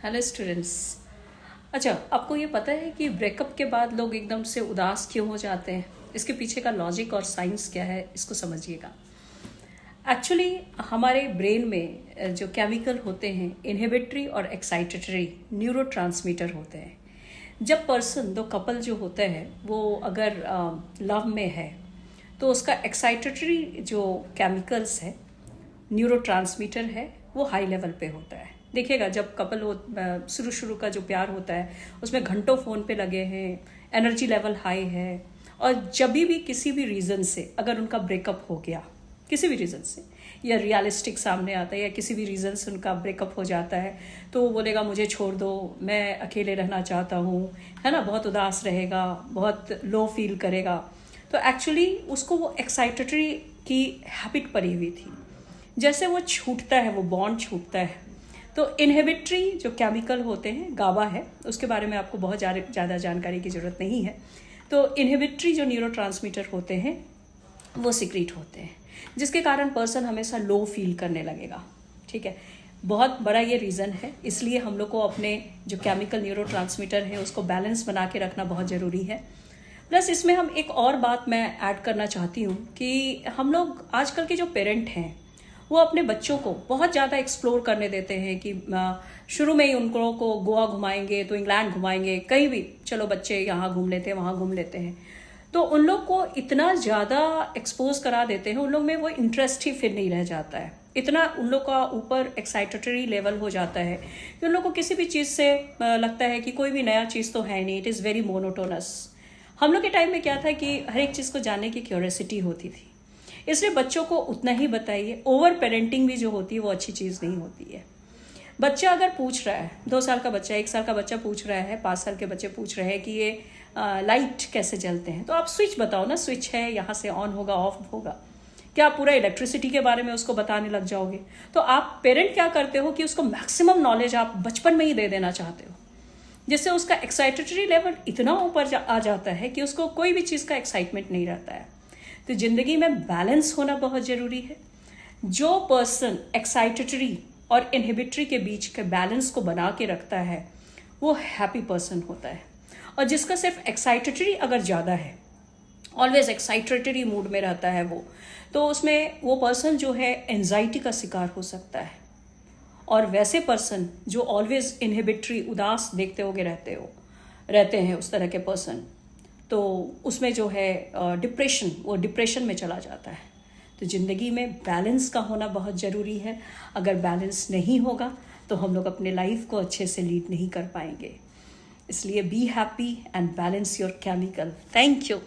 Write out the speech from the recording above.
Hello students. अच्छा, आपको ये पता है कि ब्रेकअप के बाद लोग एकदम से उदास क्यों हो जाते हैं? इसके पीछे का लॉजिक और साइंस क्या है, इसको समझिएगा। एक्चुअली हमारे ब्रेन में जो केमिकल होते हैं, इनहिबिटरी और एक्साइटेटरी न्यूरोट्रांसमीटर होते हैं। जब पर्सन, दो कपल जो होते हैं, वो अगर लव में है तो उसका एक्साइटेटरी जो केमिकल्स है, न्यूरोट्रांसमीटर है, वो हाई लेवल पे होता है। देखिएगा, जब कपल हो शुरू का जो प्यार होता है उसमें घंटों फ़ोन पे लगे हैं, एनर्जी लेवल हाई है, और जब भी किसी भी रीज़न से अगर उनका ब्रेकअप हो गया, किसी भी रीज़न से, या रियलिस्टिक सामने आता है या किसी भी रीज़न से उनका ब्रेकअप हो जाता है, तो वो बोलेगा मुझे छोड़ दो, मैं अकेले रहना चाहता हूँ, है ना, बहुत उदास रहेगा, बहुत लो फील करेगा। तो एक्चुअली उसको वो एक्साइटेटरी की हैबिट पड़ी हुई थी। जैसे वो छूटता है, वो बॉन्ड छूटता है, तो इनहिबिटरी जो केमिकल होते हैं, गाबा है, उसके बारे में आपको बहुत ज़्यादा जानकारी की ज़रूरत नहीं है। तो इनहिबिटरी जो न्यूरोट्रांसमीटर होते हैं वो सिक्रीट होते हैं, जिसके कारण पर्सन हमेशा लो फील करने लगेगा। ठीक है, बहुत बड़ा ये रीज़न है। इसलिए हम लोग को अपने जो केमिकल न्यूरोट्रांसमीटर है उसको बैलेंस बना के रखना बहुत ज़रूरी है। प्लस इसमें हम एक और बात मैं ऐड करना चाहती हूँ कि हम लोग आजकल के जो पेरेंट हैं वो अपने बच्चों को बहुत ज़्यादा एक्सप्लोर करने देते हैं कि शुरू में ही उनको को गोवा घुमाएंगे तो इंग्लैंड घुमाएंगे, कहीं भी चलो बच्चे यहाँ घूम लेते हैं, वहाँ घूम लेते हैं। तो उन लोग को इतना ज़्यादा एक्सपोज करा देते हैं, उन लोग में वो इंटरेस्ट ही फिर नहीं रह जाता है। इतना उन लोग का ऊपर एक्साइटेटरी लेवल हो जाता है कि उन लोग को किसी भी चीज़ से लगता है कि कोई भी नया चीज़ तो है नहीं, इट इज़ वेरी मोनोटोनस। हम लोग के टाइम में क्या था कि हर एक चीज़ को जानने की क्यूरियोसिटी होती थी, इसलिए बच्चों को उतना ही बताइए। ओवर पेरेंटिंग भी जो होती है वो अच्छी चीज़ नहीं होती है। बच्चा अगर पूछ रहा है, 2 साल का बच्चा, 1 साल का बच्चा पूछ रहा है, 5 साल के बच्चे पूछ रहे हैं कि ये लाइट कैसे जलते हैं, तो आप स्विच बताओ ना, स्विच है, यहाँ से ऑन होगा, ऑफ होगा। क्या आप पूरा इलेक्ट्रिसिटी के बारे में उसको बताने लग जाओगे? तो आप पेरेंट क्या करते हो कि उसको मैक्सिमम नॉलेज आप बचपन में ही दे देना चाहते हो, जिससे उसका एक्साइटेटरी लेवल इतना ऊपर आ जाता है कि उसको कोई भी चीज़ का एक्साइटमेंट नहीं रहता है। तो ज़िंदगी में बैलेंस होना बहुत ज़रूरी है। जो पर्सन एक्साइटेटरी और इनहिबिटरी के बीच के बैलेंस को बना के रखता है वो हैप्पी पर्सन होता है। और जिसका सिर्फ एक्साइटेटरी अगर ज़्यादा है, ऑलवेज एक्साइटेटरी मूड में रहता है वो, तो उसमें वो पर्सन जो है एंजाइटी का शिकार हो सकता है। और वैसे पर्सन जो ऑलवेज इनहिबिटरी, उदास देखते होगे रहते हैं उस तरह के पर्सन, तो उसमें जो है डिप्रेशन, वो डिप्रेशन में चला जाता है। तो ज़िंदगी में बैलेंस का होना बहुत ज़रूरी है। अगर बैलेंस नहीं होगा तो हम लोग अपने लाइफ को अच्छे से लीड नहीं कर पाएंगे। इसलिए be happy and balance your chemical. Thank you.